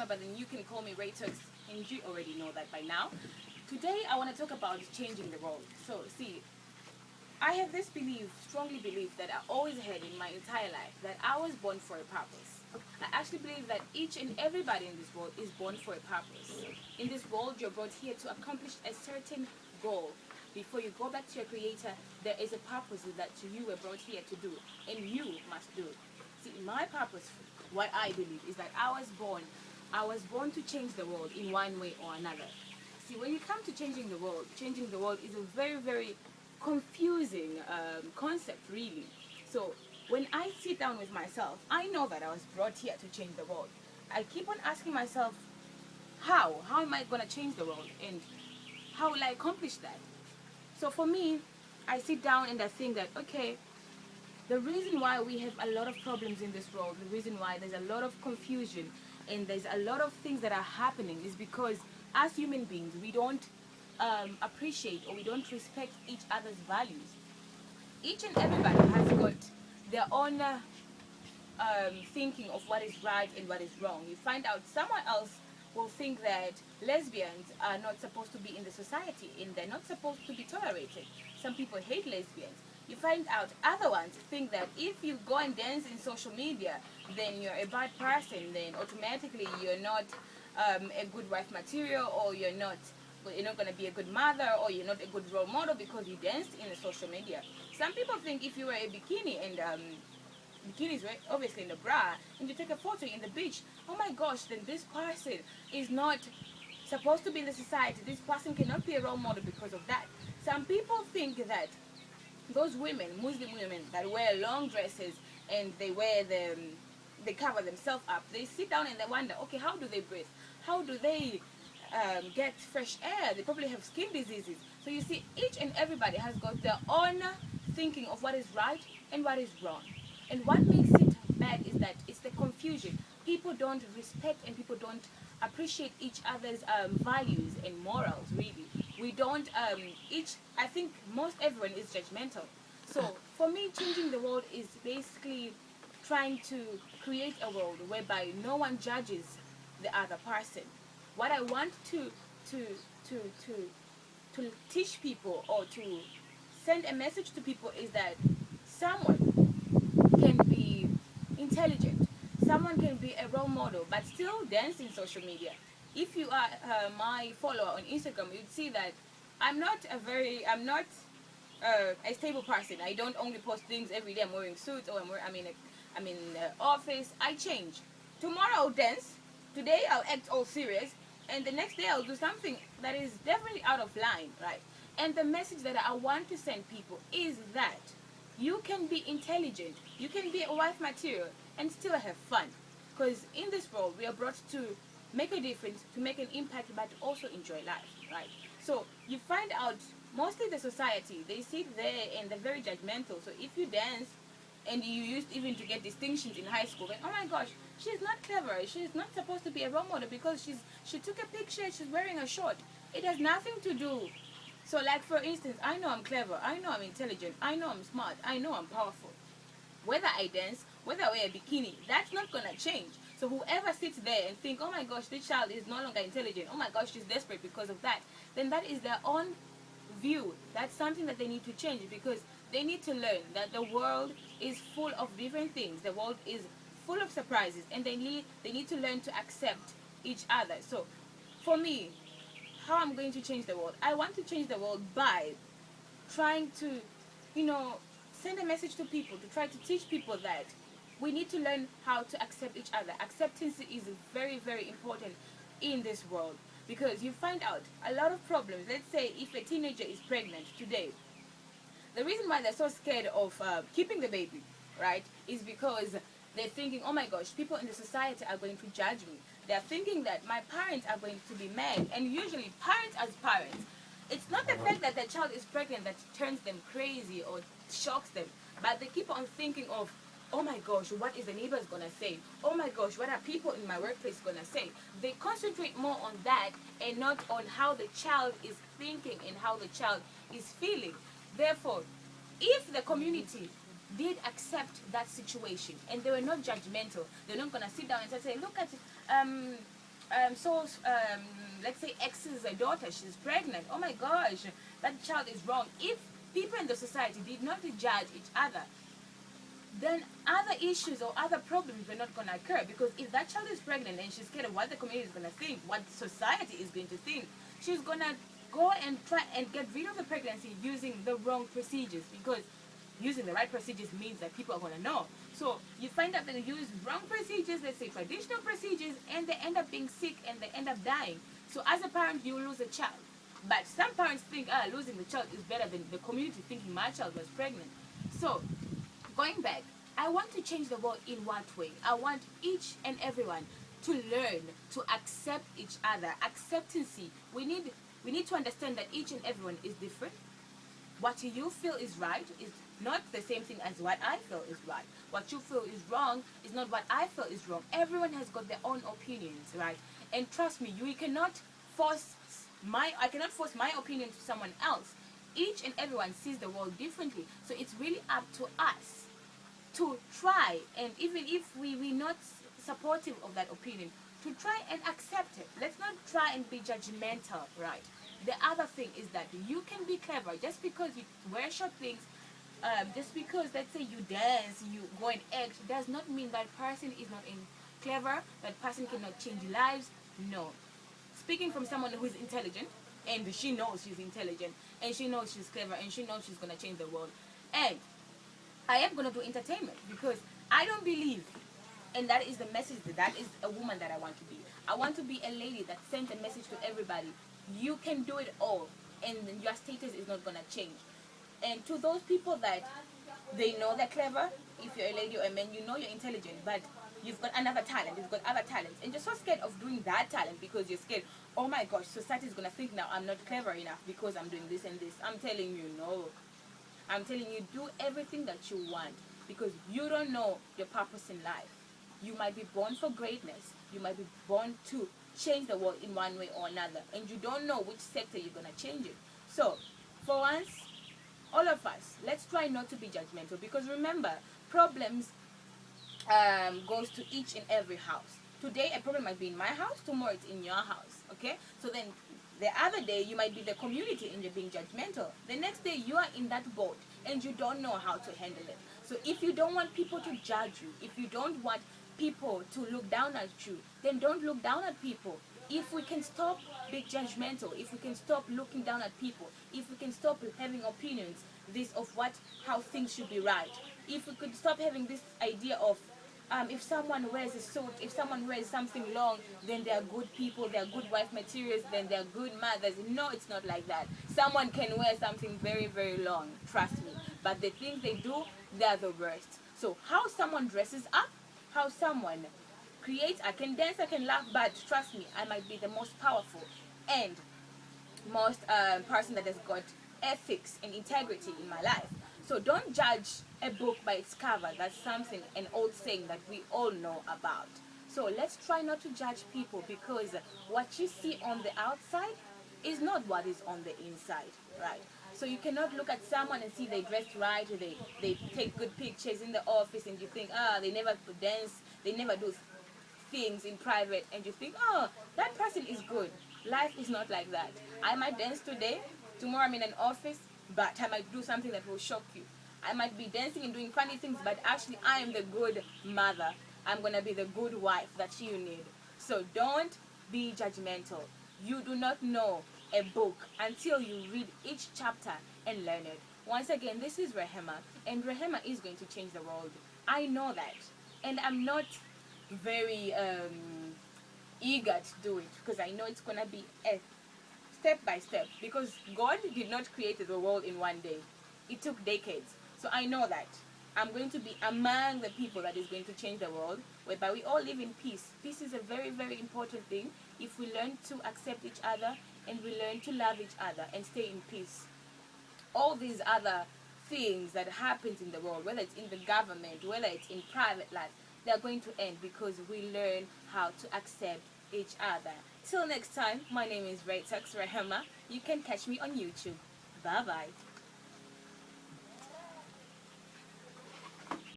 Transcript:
disclaimer, but then you can call me Reytox, and you already know that by now. Today, I want to talk about changing the world. So, see, I have this belief, strongly believe, that I always had in my entire life, that I was born for a purpose. I actually believe that each and everybody in this world is born for a purpose. In this world, you're brought here to accomplish a certain goal. Before you go back to your creator, there is a purpose that you were brought here to do, and you must do it. See, my purpose, what I believe, is that I was born to change the world in one way or another. See, when you come to changing the world is a very, very confusing concept, really. So when I sit down with myself, I know that I was brought here to change the world. I keep on asking myself, how? How am I going to change the world? And how will I accomplish that? So for me, I sit down and I think that, okay, the reason why we have a lot of problems in this world, the reason why there's a lot of confusion and there's a lot of things that are happening is because as human beings, we don't appreciate or we don't respect each other's values. Each and everybody has got their own thinking of what is right and what is wrong. You find out someone else will think that lesbians are not supposed to be in the society and they're not supposed to be tolerated. Some people hate lesbians. You find out other ones think that if you go and dance in social media, then you're a bad person, then automatically you're not a good wife material, or you're not going to be a good mother, or you're not a good role model because you danced in the social media. Some people think if you wear a bikini and bikinis, right, obviously in the bra, and you take a photo in the beach, oh my gosh, then this person is not supposed to be in the society. This person cannot be a role model because of that. Some people think that those women, Muslim women, that wear long dresses and they cover themselves up, they sit down and they wonder, okay, how do they breathe? How do they get fresh air? They probably have skin diseases. So you see, each and everybody has got their own thinking of what is right and what is wrong. And what makes it bad is that it's the confusion. People don't respect and people don't appreciate each other's values and morals, really. We don't, I think most everyone is judgmental. So for me, changing the world is basically trying to create a world whereby no one judges the other person. What I want to, to teach people or to send a message to people is that someone can be intelligent, someone can be a role model, but still dance in social media. If you are my follower on Instagram, you'd see that I'm not a stable person. I don't only post things every day. I'm wearing suits, or I'm in the office. I change. Tomorrow I'll dance. Today I'll act all serious, and the next day I'll do something that is definitely out of line, right? And the message that I want to send people is that you can be intelligent, you can be a wife material, and still have fun. Because in this world, we are brought to make a difference, to make an impact, but also enjoy life, right? So you find out mostly the society, they sit there and they're very judgmental. So if you dance and you used even to get distinctions in high school, and oh my gosh, she's not clever, she's not supposed to be a role model because she took a picture, she's wearing a short. It has nothing to do. So like for instance, I know I'm clever, I know I'm intelligent, I know I'm smart, I know I'm powerful. Whether I dance, whether I wear a bikini, that's not gonna change. So whoever sits there and think, oh my gosh, this child is no longer intelligent, oh my gosh, she's desperate because of that, then that is their own view. That's something that they need to change, because they need to learn that the world is full of different things. The world is full of surprises, and they need to learn to accept each other. So for me, how I'm going to change the world, I want to change the world by trying to, send a message to people, to try to teach people that we need to learn how to accept each other. Acceptance is very, very important in this world, because you find out a lot of problems. Let's say if a teenager is pregnant today, the reason why they're so scared of keeping the baby, right, is because they're thinking, oh my gosh, people in the society are going to judge me. They're thinking that my parents are going to be mad. And usually parents as parents, it's not the fact that the child is pregnant that turns them crazy or shocks them, but they keep on thinking of, oh my gosh, what is the neighbors gonna say? Oh my gosh, what are people in my workplace gonna say? They concentrate more on that and not on how the child is thinking and how the child is feeling. Therefore, if the community did accept that situation and they were not judgmental, they're not gonna sit down and say, look at let's say X's a daughter, she's pregnant. Oh my gosh, that child is wrong. If people in the society did not judge each other, then other issues or other problems were not going to occur. Because if that child is pregnant and she's scared of what the community is going to think, what society is going to think, she's going to go and try and get rid of the pregnancy using the wrong procedures. Because using the right procedures means that people are going to know. So you find out that they use wrong procedures, let's say traditional procedures, and they end up being sick and they end up dying. So as a parent, you lose a child. But some parents think, losing the child is better than the community thinking my child was pregnant. So going back, I want to change the world in what way? I want each and everyone to learn to accept each other. Acceptancy. We need to understand that each and everyone is different. What you feel is right is not the same thing as what I feel is right. What you feel is wrong is not what I feel is wrong. Everyone has got their own opinions, right? And trust me, I cannot force my opinion to someone else. Each and everyone sees the world differently. So it's really up to us to try, and even if we're not supportive of that opinion, to try and accept it. Let's not try and be judgmental, right? The other thing is that you can be clever just because you wear short things, just because, let's say, you dance, you go and act, does not mean that person is not clever, that person cannot change lives. No. Speaking from someone who is intelligent, and she knows she's intelligent, and she knows she's clever, and she knows she's going to change the world. And I am going to do entertainment because I don't believe, and that is the message, that is a woman that I want to be. I want to be a lady that sends a message to everybody. You can do it all, and your status is not going to change. And to those people that they know they're clever, if you're a lady or a man, you know you're intelligent, but you've got another talent, you've got other talents, and you're so scared of doing that talent because you're scared, oh my gosh, society is going to think now I'm not clever enough because I'm doing this and this. I'm telling you, no. I'm telling you, do everything that you want because you don't know your purpose in life. You might be born for greatness. You might be born to change the world in one way or another, and you don't know which sector you're going to change it. So, for once, all of us, let's try not to be judgmental because remember, problems goes to each and every house. Today, a problem might be in my house, tomorrow it's in your house, okay? So then, the other day, you might be the community and you're being judgmental. The next day, you are in that boat and you don't know how to handle it. So if you don't want people to judge you, if you don't want people to look down at you, then don't look down at people. If we can stop being judgmental, if we can stop looking down at people, if we can stop having opinions, how things should be right, if we could stop having this idea of if someone wears a suit, if someone wears something long, then they are good people, they are good wife materials, then they are good mothers. No, it's not like that. Someone can wear something very, very long, trust me. But the things they do, they are the worst. So how someone dresses up, how someone creates, I can dance, I can laugh, but trust me, I might be the most powerful and most person that has got ethics and integrity in my life. So don't judge a book by its cover. That's an old saying that we all know about. So let's try not to judge people because what you see on the outside is not what is on the inside, right? So you cannot look at someone and see they dress right, they take good pictures in the office, and you think, they never dance, they never do things in private, and you think, that person is good. Life is not like that. I might dance today, tomorrow I'm in an office, but I might do something that will shock you. I might be dancing and doing funny things, but actually I am the good mother. I'm going to be the good wife that you need. So don't be judgmental. You do not know a book until you read each chapter and learn it. Once again, this is Rehema, and Rehema is going to change the world. I know that. And I'm not very eager to do it because I know it's going to be a step by step, because God did not create the world in one day. It took decades. So I know that I'm going to be among the people that is going to change the world, whereby we all live in peace. Peace is a very, very important thing. If we learn to accept each other and we learn to love each other and stay in peace, all these other things that happens in the world, whether it's in the government, whether it's in private life, they're going to end because we learn how to accept each other. Till next time, my name is Reytox Rehema. You can catch me on YouTube. Bye bye.